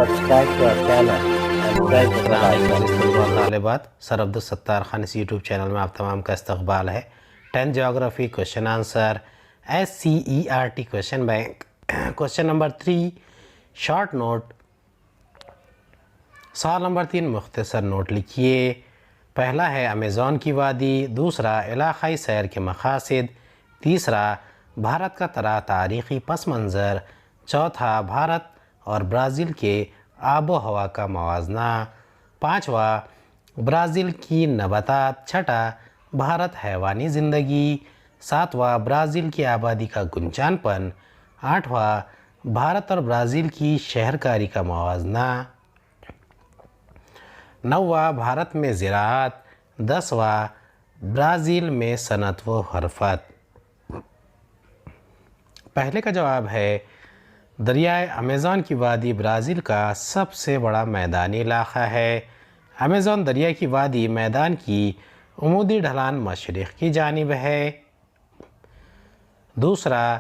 subscribe to our channel and press the bell icon. طلباء طالبات sir Abdul Sattar Khan اس YouTube channel میں آپ تمام کا استقبال ہے۔ 10 geography question answer SCERT question bank. Question number 3 short note. سوال نمبر 3 مختصر نوٹ لکھیے۔ پہلا ہے امیزون کی وادی، دوسرا علاقائی سیر کے مقاصد، تیسرا بھارت کا تاریخی پس منظر، چوتھا بھارت اور برازیل کے آب و ہوا کا موازنہ، پانچواں برازیل کی نباتات، چھٹا بھارت حیوانی زندگی، ساتواں برازیل کی آبادی کا گنجان پن، آٹھواں بھارت اور برازیل کی شہرکاری کا موازنہ، نواں بھارت میں زراعت، دسواں برازیل میں صنعت و حرفت۔ پہلے کا جواب ہے دریائے امیزون کی وادی برازیل کا سب سے بڑا میدانی علاقہ ہے۔ امیزون دریا کی وادی میدان کی عمودی ڈھلان مشرق کی جانب ہے۔ دوسرا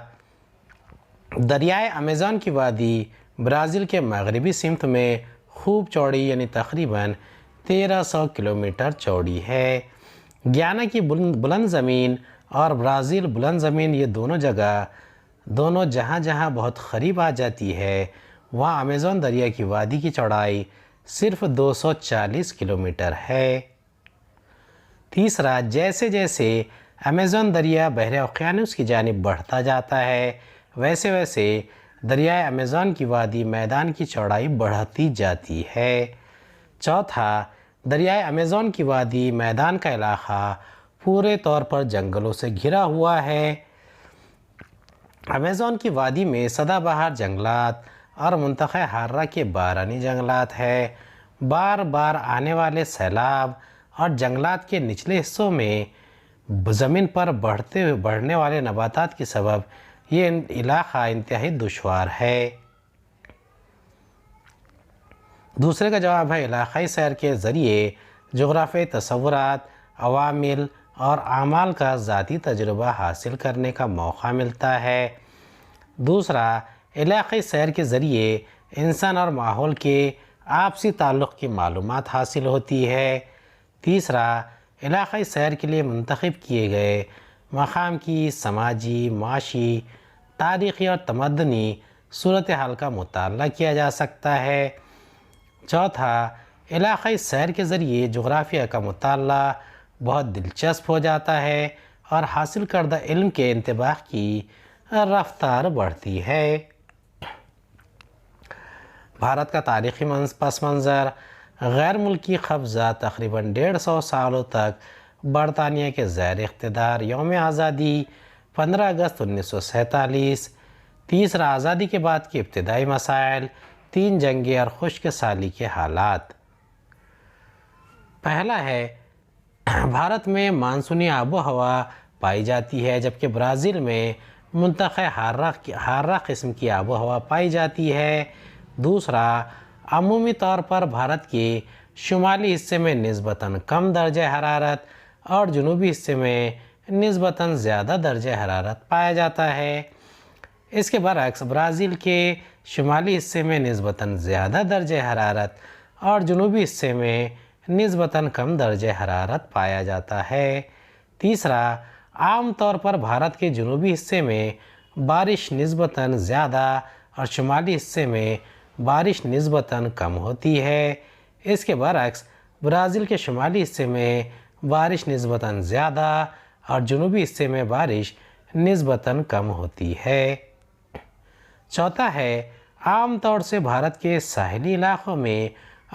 دریائے امیزون کی وادی برازیل کے مغربی سمت میں خوب چوڑی یعنی تقریباً 1300 کلومیٹر چوڑی ہے۔ گیانا کی بلند زمین اور برازیل بلند زمین یہ دونوں جہاں بہت قریب آ جاتی ہے، وہاں امیزون دریا کی وادی کی چوڑائی صرف 240 کلومیٹر ہے۔ تیسرا جیسے جیسے امیزون دریا بحر اوقیانوس کی جانب بڑھتا جاتا ہے، ویسے ویسے دریائے امیزون کی وادی میدان کی چوڑائی بڑھتی جاتی ہے۔ چوتھا دریائے امیزون کی وادی میدان کا علاقہ پورے طور پر جنگلوں سے گھرا ہوا ہے۔ امیزون کی وادی میں سدا بہار جنگلات اور منطقہ حارہ کے بارانی جنگلات ہیں۔ بار بار آنے والے سیلاب اور جنگلات کے نچلے حصوں میں زمین پر بڑھنے والے نباتات کے سبب یہ علاقہ انتہائی دشوار ہے۔ دوسرے کا جواب ہے علاقائی سیر کے ذریعے جغرافیائی تصورات، عوامل اور اعمال کا ذاتی تجربہ حاصل کرنے کا موقع ملتا ہے۔ دوسرا علاقائی سیر کے ذریعے انسان اور ماحول کے آپسی تعلق کی معلومات حاصل ہوتی ہے۔ تیسرا علاقائی سیر کے لیے منتخب کیے گئے مقام کی سماجی، معاشی، تاریخی اور تمدنی صورتحال کا مطالعہ کیا جا سکتا ہے۔ چوتھا علاقائی سیر کے ذریعے جغرافیہ کا مطالعہ بہت دلچسپ ہو جاتا ہے اور حاصل کردہ علم کے انتباہ کی رفتار بڑھتی ہے۔ بھارت کا تاریخی پس منظر۔ غیر ملکی قبضہ تقریباً 150 سالوں تک برطانیہ کے زیر اقتدار۔ یوم آزادی 15 اگست 1947۔ تیسرا آزادی کے بعد کے ابتدائی مسائل، 3 جنگیں اور خشک سالی کے حالات۔ پہلا ہے بھارت میں مانسونی آب و ہوا پائی جاتی ہے، جبکہ برازیل میں منطقہ حارہ قسم کی آب و ہوا پائی جاتی ہے۔ دوسرا عمومی طور پر بھارت کے شمالی حصے میں نسبتاً کم درجہ حرارت اور جنوبی حصے میں نسبتاً زیادہ درجہ حرارت پایا جاتا ہے۔ اس کے برعکس برازیل کے شمالی حصے میں نسبتاً زیادہ درجہ حرارت اور جنوبی حصے میں نسبتاً کم درجہ حرارت پایا جاتا ہے۔ تیسرا عام طور پر بھارت کے جنوبی حصے میں بارش نسبتاً زیادہ اور شمالی حصے میں بارش نسبتاً کم ہوتی ہے۔ اس کے برعکس برازیل کے شمالی حصے میں بارش نسبتاً زیادہ اور جنوبی حصے میں بارش نسبتاً کم ہوتی ہے۔ چوتھا ہے عام طور سے بھارت کے ساحلی علاقوں میں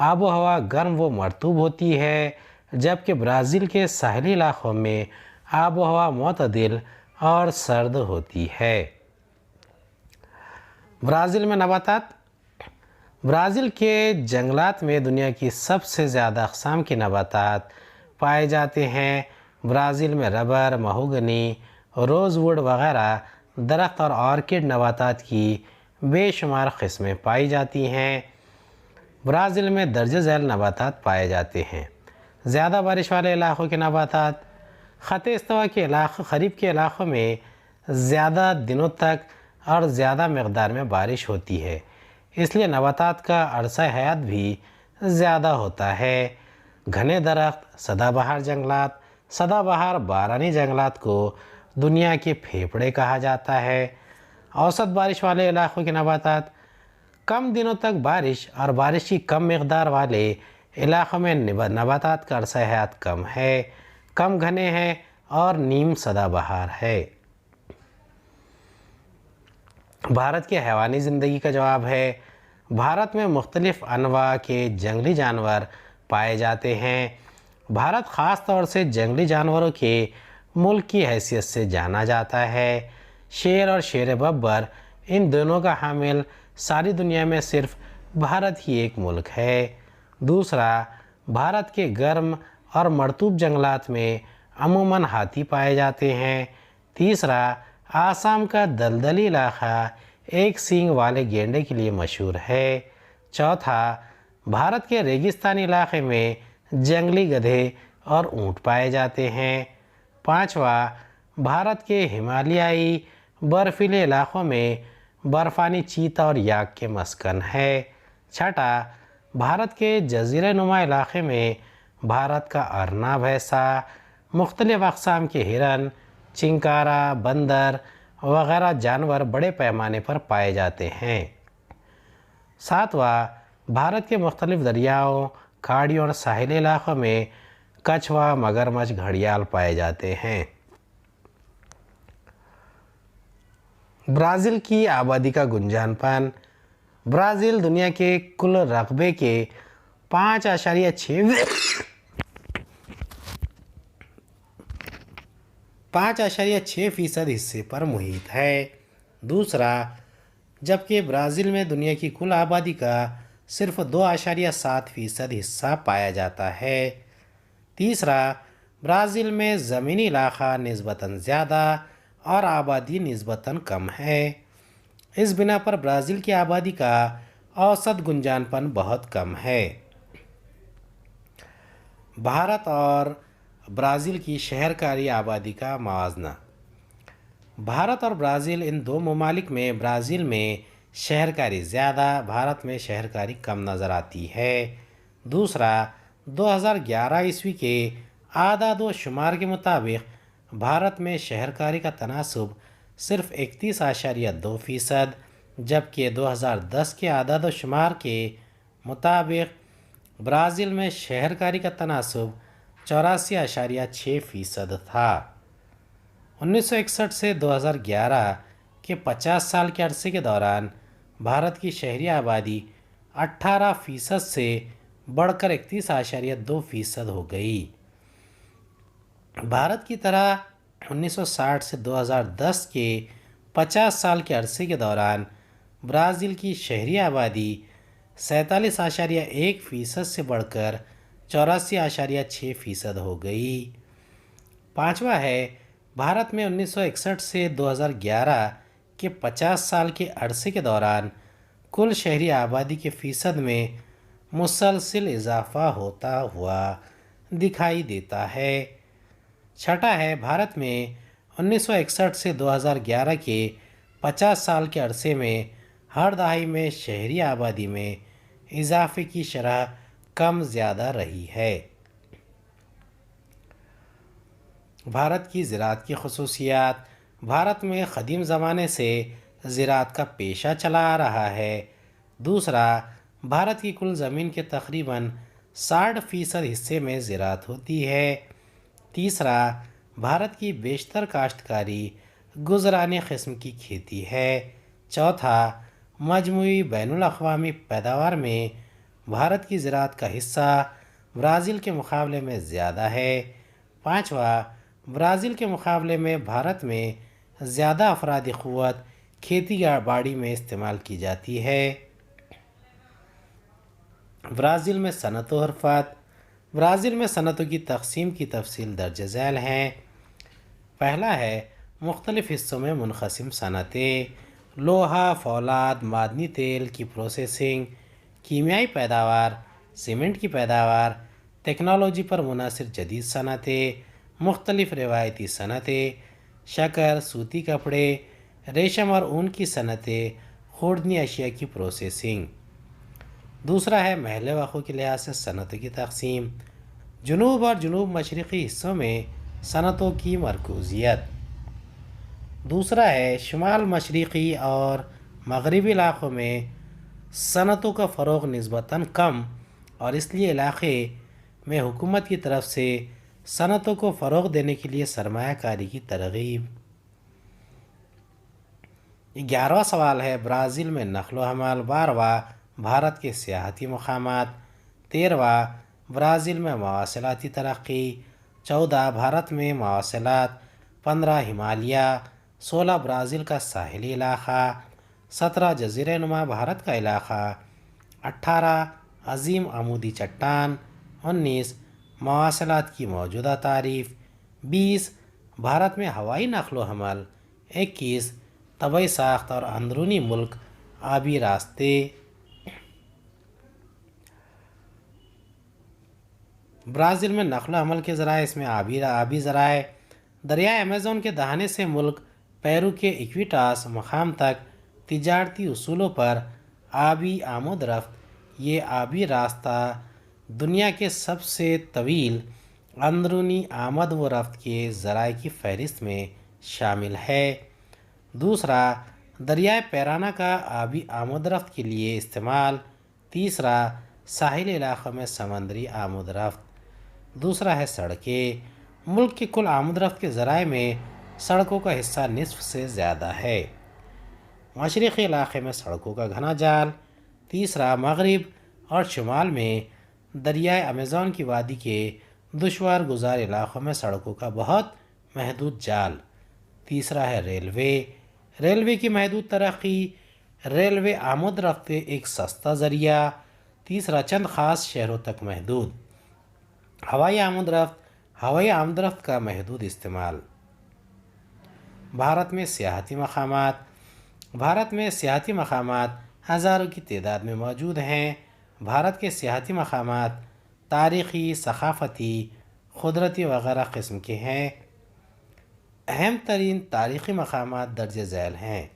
آب و ہوا گرم و مرطوب ہوتی ہے، جبکہ برازیل کے ساحلی علاقوں میں آب و ہوا معتدل اور سرد ہوتی ہے۔ برازیل میں نباتات۔ برازیل کے جنگلات میں دنیا کی سب سے زیادہ اقسام کے نباتات پائے جاتے ہیں۔ برازیل میں ربر، مہوگنی، روز ووڈ وغیرہ درخت اور آرکڈ نباتات کی بے شمار قسمیں پائی جاتی ہیں۔ برازیل میں درجہ ذیل نباتات پائے جاتے ہیں۔ زیادہ بارش والے علاقوں کے نباتات۔ خط استوا کے قریب کے علاقوں میں زیادہ دنوں تک اور زیادہ مقدار میں بارش ہوتی ہے۔ اس لیے نباتات کا عرصہ حیات بھی زیادہ ہوتا ہے۔ گھنے درخت، سدا بہار جنگلات، سدا بہار بارانی جنگلات کو دنیا کے پھیپھڑے کہا جاتا ہے۔ اوسط بارش والے علاقوں کے نباتات کم دنوں تک بارش اور بارش کی کم مقدار والے علاقوں میں نباتات کا عرصہ حیات کم ہے، کم گھنے ہیں اور نیم سدا بہار ہے۔ بھارت کے حیوانی زندگی کا جواب ہے۔ بھارت میں مختلف انواع کے جنگلی جانور پائے جاتے ہیں۔ بھارت خاص طور سے جنگلی جانوروں کے ملک کی حیثیت سے جانا جاتا ہے۔ شیر اور شیر ببر ان دونوں کا حامل ساری دنیا میں صرف بھارت ہی ایک ملک ہے۔ دوسرا، بھارت کے گرم اور مرطوب جنگلات میں عموماً ہاتھی پائے جاتے ہیں۔ تیسرا، آسام کا دلدلی علاقہ ایک سینگ والے گینڈے کے لیے مشہور ہے۔ چوتھا، بھارت کے ریگستانی علاقے میں جنگلی گدھے اور اونٹ پائے جاتے ہیں۔ پانچواں، بھارت کے ہمالیائی برفیلے علاقوں میں برفانی چیتا اور یاک کے مسکن ہے۔ چھٹا، بھارت کے جزیرہ نما علاقے میں بھارت کا ارنا بھینسا، مختلف اقسام کے ہرن، چنکارا، بندر وغیرہ جانور بڑے پیمانے پر پائے جاتے ہیں۔ ساتواں، بھارت کے مختلف دریاؤں، کھاڑیوں اور ساحلی علاقوں میں کچھوا، مگرمچھ، گھڑیال پائے جاتے ہیں۔ برازیل کی آبادی کا گنجان پن۔ برازیل دنیا کے کل رقبے کے 5.6% حصے پر محیط ہے۔ دوسرا، جبکہ برازیل میں دنیا کی کل آبادی کا صرف 2.7% حصہ پایا جاتا ہے۔ تیسرا، برازیل میں زمینی علاقہ نسبتاً زیادہ اور آبادی نسبتاً کم ہے۔ اس بنا پر برازیل کی آبادی کا اوسط گنجان پن بہت کم ہے۔ بھارت اور برازیل کی شہرکاری آبادی کا موازنہ۔ بھارت اور برازیل ان دو ممالک میں برازیل میں شہرکاری زیادہ، بھارت میں شہرکاری کم نظر آتی ہے۔ دوسرا، 2011 کے اعداد و شمار کے مطابق بھارت میں شہرکاری کا تناسب صرف 31.2%، جبکہ 2010 کے اعداد و شمار کے مطابق برازیل میں شہرکاری کا تناسب 84.6% تھا۔ 1961 سے 2011 کے 50 سال کے عرصے کے دوران بھارت کی شہری آبادی 18% سے بڑھ کر 31.2% ہو گئی۔ بھارت کی طرح 1960 سے 2010 کے 50 سال کے عرصے کے دوران برازیل کی شہری آبادی 47.1% سے بڑھ کر 84.6% ہو گئی۔ پانچواں ہے، بھارت میں 1961 سے 2011 کے 50 سال کے عرصے کے دوران کل شہری آبادی کے فیصد میں مسلسل اضافہ ہوتا ہوا دکھائی دیتا ہے۔ چھٹا ہے، بھارت میں 1961 سے 2011 کے 50 سال کے عرصے میں ہر دہائی میں شہری آبادی میں اضافے کی شرح کم زیادہ رہی ہے۔ بھارت کی زراعت کی خصوصیات۔ بھارت میں قدیم زمانے سے زراعت کا پیشہ چلا آ رہا ہے۔ دوسرا، بھارت کی کل زمین کے تقریباً 60% حصے میں زراعت ہوتی ہے۔ تیسرا، بھارت کی بیشتر کاشتکاری گزرانی قسم کی کھیتی ہے۔ چوتھا، مجموعی بین الاقوامی پیداوار میں بھارت کی زراعت کا حصہ برازیل کے مقابلے میں زیادہ ہے۔ پانچواں، برازیل کے مقابلے میں بھارت میں زیادہ افرادی قوت کھیتی باڑی میں استعمال کی جاتی ہے۔ برازیل میں صنعت و حرفت۔ برازیل میں صنعتوں کی تقسیم کی تفصیل درج ذیل ہیں۔ پہلا ہے، مختلف حصوں میں منقسم صنعتیں: لوہا، فولاد، معدنی تیل کی پروسیسنگ، کیمیائی پیداوار، سیمنٹ کی پیداوار، ٹیکنالوجی پر منحصر جدید صنعتیں، مختلف روایتی صنعتیں، شکر، سوتی کپڑے، ریشم اور اون کی صنعتیں، خوردنی اشیاء کی پروسیسنگ۔ دوسرا ہے محلِ وقوع کے لحاظ سے صنعتوں کی تقسیم، جنوب اور جنوب مشرقی حصوں میں صنعتوں کی مرکوزیت۔ دوسرا ہے شمال مشرقی اور مغربی علاقوں میں صنعتوں کا فروغ نسبتاً کم، اور اس لیے علاقے میں حکومت کی طرف سے صنعتوں کو فروغ دینے کے لیے سرمایہ کاری کی ترغیب۔ 11واں سوال ہے برازیل میں نقل و حمل۔ 12واں بھارت کے سیاحتی مقامات۔ 13واں برازیل میں مواصلاتی ترقی۔ 14 بھارت میں مواصلات۔ 15 ہمالیہ۔ 16 برازیل کا ساحلی علاقہ۔ 17 جزیرہ نما بھارت کا علاقہ۔ 18 عظیم عمودی چٹان۔ 19 مواصلات کی موجودہ تعریف۔ 20 بھارت میں ہوائی نقل و حمل۔ 21 طبعی ساخت اور اندرونی ملک آبی راستے۔ برازیل میں نقل و حمل کے ذرائع، اس میں آبی ذرائع، دریائے ایمیزون کے دہانے سے ملک پیرو کے ایکویٹاس مقام تک تجارتی اصولوں پر آبی آمد و رفت۔ یہ آبی راستہ دنیا کے سب سے طویل اندرونی آمد و رفت کے ذرائع کی فہرست میں شامل ہے۔ دوسرا دریائے پیرانا کا آبی آمد و رفت کے لیے استعمال۔ تیسرا ساحلی علاقوں میں سمندری آمد و رفت۔ دوسرا ہے سڑکیں۔ ملک کے کل آمد و رفت کے ذرائع میں سڑکوں کا حصہ نصف سے زیادہ ہے۔ مشرقی علاقے میں سڑکوں کا گھنا جال۔ تیسرا مغرب اور شمال میں دریائے ایمیزون کی وادی کے دشوار گزار علاقوں میں سڑکوں کا بہت محدود جال۔ تیسرا ہے ریلوے کی محدود ترقی۔ ریلوے آمد و رفت ایک سستا ذریعہ۔ تیسرا چند خاص شہروں تک محدود۔ ہوائی آمد و رفت کا محدود استعمال۔ بھارت میں سیاحتی مقامات۔ بھارت میں سیاحتی مقامات ہزاروں کی تعداد میں موجود ہیں۔ بھارت کے سیاحتی مقامات تاریخی، ثقافتی، قدرتی وغیرہ قسم کے ہیں۔ اہم ترین تاریخی مقامات درج ذیل ہیں: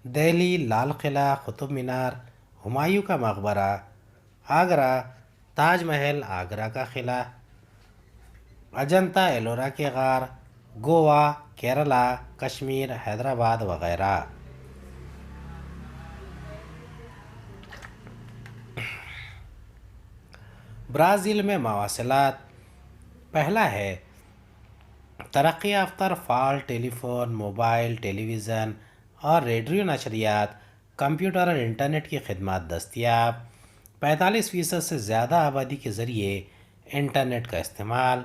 دہلی، لال قلعہ، قطب مینار، ہمایوں کا مقبرہ، آگرہ، تاج محل، آگرہ کا قلعہ، اجنتا ایلورا کے غار، گوا، کیرلا، کشمیر، حیدرآباد وغیرہ۔ برازیل میں مواصلات۔ پہلا ہے ترقی یافتہ فال، ٹیلی فون، موبائل، ٹیلی ویژن اور ریڈیو نشریات، کمپیوٹر اور انٹرنیٹ کی خدمات دستیاب۔ 45% سے زیادہ آبادی کے ذریعے انٹرنیٹ کا استعمال۔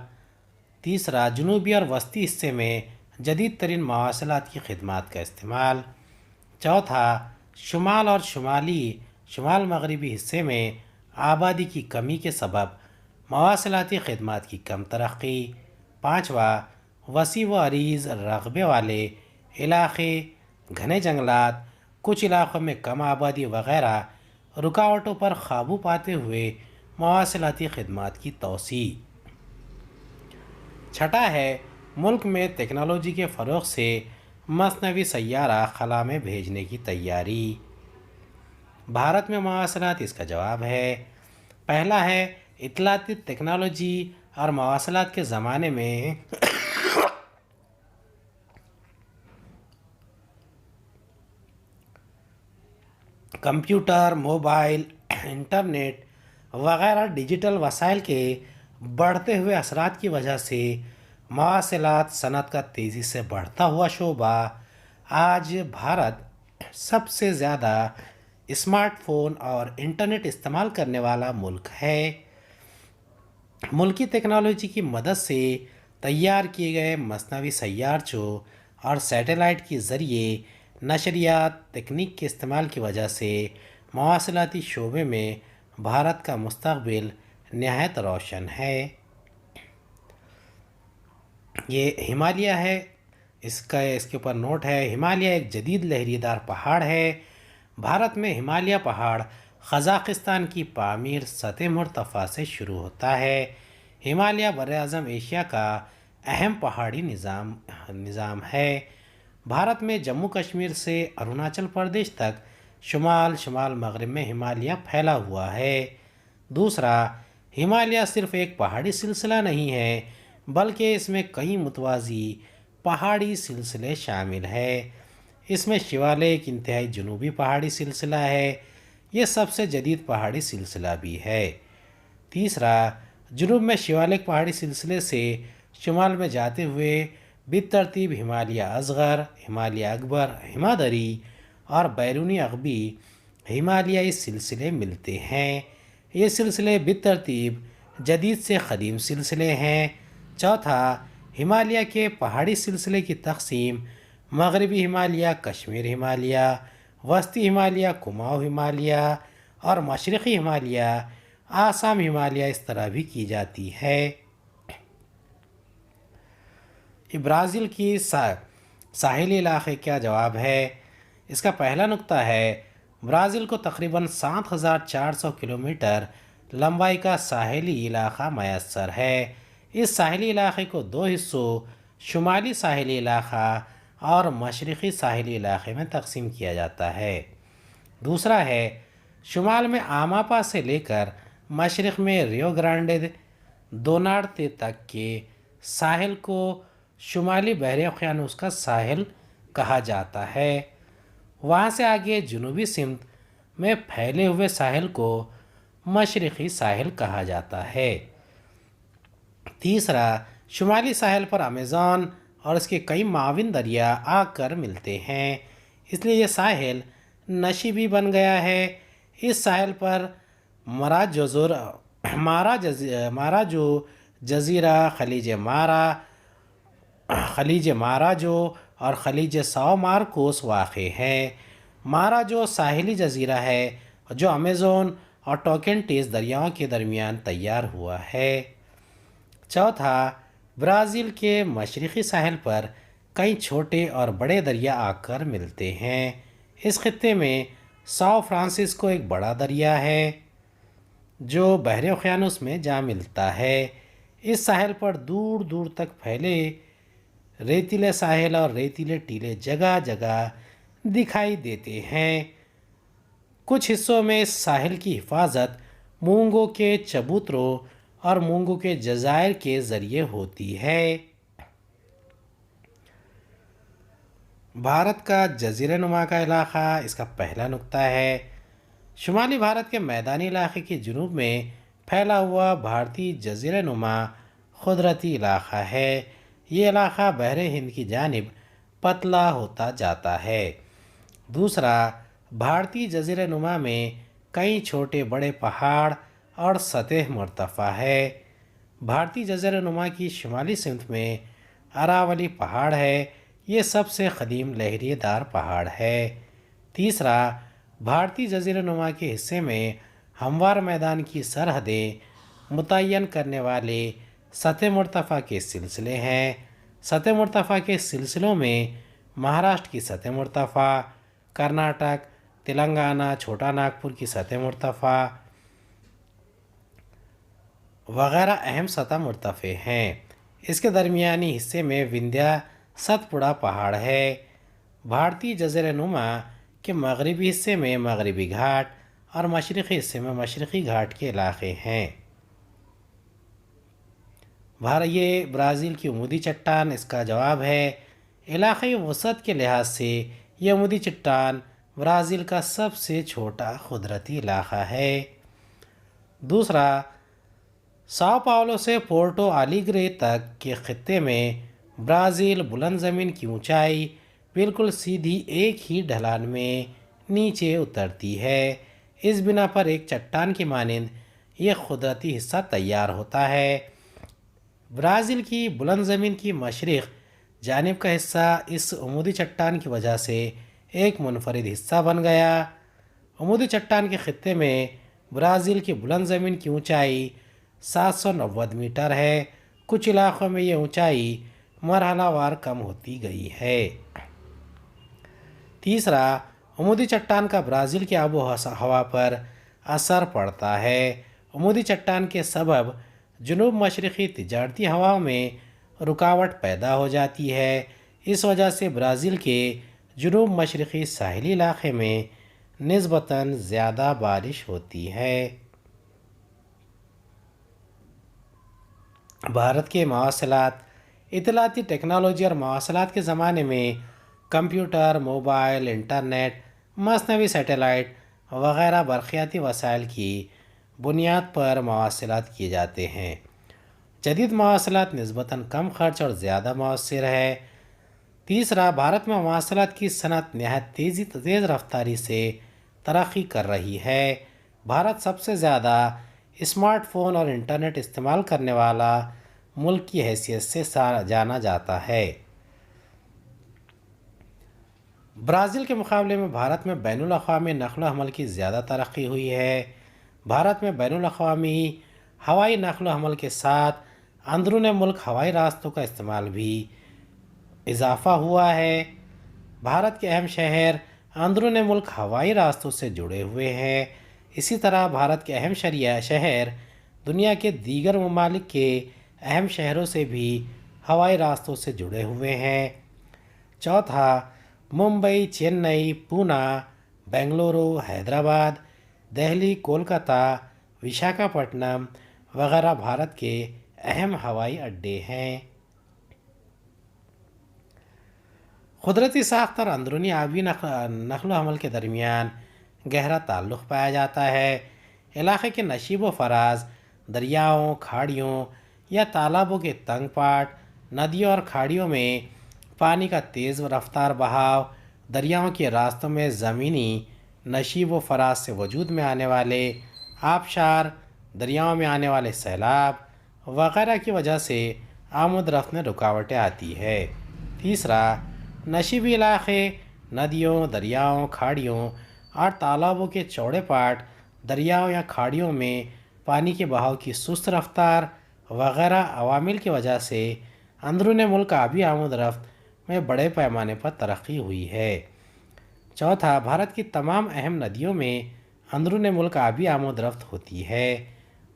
تیسرا جنوبی اور وسطی حصے میں جدید ترین مواصلات کی خدمات کا استعمال۔ چوتھا شمال اور شمال مغربی حصے میں آبادی کی کمی کے سبب مواصلاتی خدمات کی کم ترقی۔ پانچواں وسیع و عریض رقبے والے علاقے، گھنے جنگلات، کچھ علاقوں میں کم آبادی وغیرہ رکاوٹوں پر قابو پاتے ہوئے مواصلاتی خدمات کی توسیع۔ چھٹا ہے ملک میں ٹیکنالوجی کے فروغ سے مصنوعی سیارہ خلا میں بھیجنے کی تیاری۔ بھارت میں مواصلات، اس کا جواب ہے پہلا ہے اطلاعاتی ٹیکنالوجی اور مواصلات کے زمانے میں کمپیوٹر، موبائل، انٹرنیٹ وغیرہ ڈیجیٹل وسائل کے بڑھتے ہوئے اثرات کی وجہ سے مواصلات صنعت کا تیزی سے بڑھتا ہوا شعبہ۔ آج بھارت سب سے زیادہ اسمارٹ فون اور انٹرنیٹ استعمال کرنے والا ملک ہے۔ ملکی ٹیکنالوجی کی مدد سے تیار کیے گئے مصنوعی سیارچوں اور سیٹلائٹ کے ذریعے نشریات تکنیک کے استعمال کی وجہ سے مواصلاتی شعبے میں بھارت کا مستقبل نہایت روشن ہے۔ یہ ہمالیہ ہے، اس کے اوپر نوٹ ہے، ہمالیہ ایک جدید لہری دار پہاڑ ہے۔ بھارت میں ہمالیہ پہاڑ قزاقستان کی پامیر سطح مرتفع سے شروع ہوتا ہے۔ ہمالیہ براعظم ایشیا کا اہم پہاڑی نظام ہے۔ بھارت میں جموں کشمیر سے اروناچل پردیش تک شمال شمال مغرب میں ہمالیہ پھیلا ہوا ہے۔ دوسرا، ہمالیہ صرف ایک پہاڑی سلسلہ نہیں ہے بلکہ اس میں کئی متوازی پہاڑی سلسلے شامل ہیں۔ اس میں شیوالے ایک انتہائی جنوبی پہاڑی سلسلہ ہے، یہ سب سے جدید پہاڑی سلسلہ بھی ہے۔ تیسرا، جنوب میں شیوالک پہاڑی سلسلے سے شمال میں جاتے ہوئے بالترتیب ہمالیہ اصغر، ہمالیہ اکبر، ہمادری اور بیرونی عقبی ہمالیائی سلسلے ملتے ہیں۔ یہ سلسلے بالترتیب جدید سے قدیم سلسلے ہیں۔ چوتھا، ہمالیہ کے پہاڑی سلسلے کی تقسیم مغربی ہمالیہ کشمیر ہمالیہ، وسطی ہمالیہ کماؤ ہمالیہ اور مشرقی ہمالیہ آسام ہمالیہ اس طرح بھی کی جاتی ہے۔ برازیل کی ساحلی علاقے کا جواب ہے۔ اس کا پہلا نقطہ ہے، برازیل کو تقریباً 7400 کلومیٹر لمبائی کا ساحلی علاقہ میسر ہے۔ اس ساحلی علاقے کو دو حصوں شمالی ساحلی علاقہ اور مشرقی ساحلی علاقے میں تقسیم کیا جاتا ہے۔ دوسرا ہے، شمال میں آماپا سے لے کر مشرق میں ریو گرانڈے دو نارتے تک کے ساحل کو شمالی بحر اوقیانوس کا ساحل کہا جاتا ہے۔ وہاں سے آگے جنوبی سمت میں پھیلے ہوئے ساحل کو مشرقی ساحل کہا جاتا ہے۔ تیسرا، شمالی ساحل پر امیزون اور اس کے کئی معاون دریا آ کر ملتے ہیں، اس لیے یہ ساحل نشیبی بن گیا ہے۔ اس ساحل پر ماراجو جزیرہ، خلیج ماراجو اور خلیج ساو مارکوس واقع ہے۔ ماراجو ساحلی جزیرہ ہے جو امیزون اور ٹوکینٹیز دریاؤں کے درمیان تیار ہوا ہے۔ چوتھا، برازیل کے مشرقی ساحل پر کئی چھوٹے اور بڑے دریا آ کر ملتے ہیں۔ اس خطے میں ساؤ فرانسسکو ایک بڑا دریا ہے جو بحر اوقیانوس میں جا ملتا ہے۔ اس ساحل پر دور دور تک پھیلے ریتیلے ساحل اور ریتیلے ٹیلے جگہ جگہ دکھائی دیتے ہیں۔ کچھ حصوں میں اس ساحل کی حفاظت مونگو کے چبوتروں اور مونگو کے جزائر کے ذریعے ہوتی ہے۔ بھارت کا جزیرہ نما کا علاقہ، اس کا پہلا نقطہ ہے، شمالی بھارت کے میدانی علاقے کے جنوب میں پھیلا ہوا بھارتی جزیرہ نما قدرتی علاقہ ہے۔ یہ علاقہ بحر ہند کی جانب پتلا ہوتا جاتا ہے۔ دوسرا، بھارتی جزیرہ نما میں کئی چھوٹے بڑے پہاڑ اور سطح مرتفع ہے۔ بھارتی جزیرہ نما کی شمالی سمت میں اراولی پہاڑ ہے، یہ سب سے قدیم لہریے دار پہاڑ ہے۔ تیسرا، بھارتی جزیرہ نما کے حصے میں ہموار میدان کی سرحدیں متعین کرنے والے سطح مرتفع کے سلسلے ہیں۔ سطح مرتفع کے سلسلوں میں مہاراشٹر کی سطح مرتفع، کرناٹک، تلنگانہ، چھوٹا ناگپور کی سطح مرتفع وغیرہ اہم سطح مرتفع ہیں۔ اس کے درمیانی حصے میں وندھیا ستپوڑا پہاڑ ہے۔ بھارتی جزیرہ نما کے مغربی حصے میں مغربی گھاٹ اور مشرقی حصے میں مشرقی گھاٹ کے علاقے ہیں۔ یہ برازیل کی عمودی چٹان، اس کا جواب ہے۔ علاقائی وسعت کے لحاظ سے یہ عمودی چٹان برازیل کا سب سے چھوٹا قدرتی علاقہ ہے۔ دوسرا، ساؤ پاولو سے پورٹو آلیگرے تک کے خطے میں برازیل بلند زمین کی اونچائی بالکل سیدھی ایک ہی ڈھلان میں نیچے اترتی ہے۔ اس بنا پر ایک چٹان کی مانند یہ قدرتی حصہ تیار ہوتا ہے۔ برازیل کی بلند زمین کی مشرق جانب کا حصہ اس عمودی چٹان کی وجہ سے ایک منفرد حصہ بن گیا۔ عمودی چٹان کے خطے میں برازیل کی بلند زمین کی اونچائی 790 میٹر ہے۔ کچھ علاقوں میں یہ اونچائی مرحلہ وار کم ہوتی گئی ہے۔ تیسرا، عمودی چٹان کا برازیل کی آب و ہوا پر اثر پڑتا ہے۔ عمودی چٹان کے سبب جنوب مشرقی تجارتی ہواؤں میں رکاوٹ پیدا ہو جاتی ہے۔ اس وجہ سے برازیل کے جنوب مشرقی ساحلی علاقے میں نسبتاً زیادہ بارش ہوتی ہے۔ بھارت کے مواصلات۔ اطلاعاتی ٹیکنالوجی اور مواصلات کے زمانے میں کمپیوٹر، موبائل، انٹرنیٹ، مصنوعی سیٹلائٹ وغیرہ برقیاتی وسائل کی بنیاد پر مواصلات کیے جاتے ہیں۔ جدید مواصلات نسبتاً کم خرچ اور زیادہ مؤثر ہے۔ تیسرا، بھارت میں مواصلات کی صنعت نہایت تیز رفتاری سے ترقی کر رہی ہے۔ بھارت سب سے زیادہ اسمارٹ فون اور انٹرنیٹ استعمال کرنے والا ملک کی حیثیت سے جانا جاتا ہے۔ برازیل کے مقابلے میں بھارت میں بین الاقوامی نقل و حمل کی زیادہ ترقی ہوئی ہے۔ بھارت میں بین الاقوامی ہوائی نقل و حمل کے ساتھ اندرون ملک ہوائی راستوں کا استعمال بھی اضافہ ہوا ہے۔ بھارت کے اہم شہر اندرون ملک ہوائی راستوں سے جڑے ہوئے ہیں۔ اسی طرح بھارت کے اہم شہر دنیا کے دیگر ممالک کے اہم شہروں سے بھی ہوائی راستوں سے جڑے ہوئے ہیں۔ چوتھا، ممبئی، چنئی، پونا، بنگلورو، حیدرآباد، دہلی، کولکتہ، وشاکھاپٹنم وغیرہ بھارت کے اہم ہوائی اڈے ہیں۔ قدرتی ساخت اور اندرونی آبی نقل و حمل کے درمیان گہرا تعلق پایا جاتا ہے۔ علاقے کے نشیب و فراز، دریاؤں، کھاڑیوں یا تالابوں کے تنگ پاٹ، ندیوں اور کھاڑیوں میں پانی کا تیز رفتار بہاؤ، دریاؤں کے راستوں میں زمینی نشیب و فراز سے وجود میں آنے والے آبشار، دریاؤں میں آنے والے سیلاب وغیرہ کی وجہ سے آمد رفت میں رکاوٹیں آتی ہے۔ تیسرا، نشیبی علاقے، ندیوں، دریاؤں، کھاڑیوں اور تالابوں کے چوڑے پاٹ، دریاؤں یا کھاڑیوں میں پانی کے بہاؤ کی سست رفتار وغیرہ عوامل کی وجہ سے اندرون ملک آبی آمد رفت میں بڑے پیمانے پر ترقی ہوئی ہے۔ چوتھا، بھارت کی تمام اہم ندیوں میں اندرون ملک آبی آمد رفت ہوتی ہے۔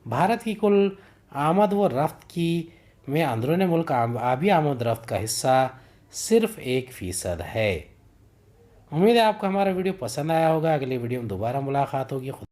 بھارت کی کل آمد و رفت میں اندرون ملک آبی آمد رفت کا حصہ صرف 1% ہے۔ امید ہے آپ کو ہمارا ویڈیو پسند آیا ہوگا۔ اگلی ویڈیو میں دوبارہ ملاقات ہوگی۔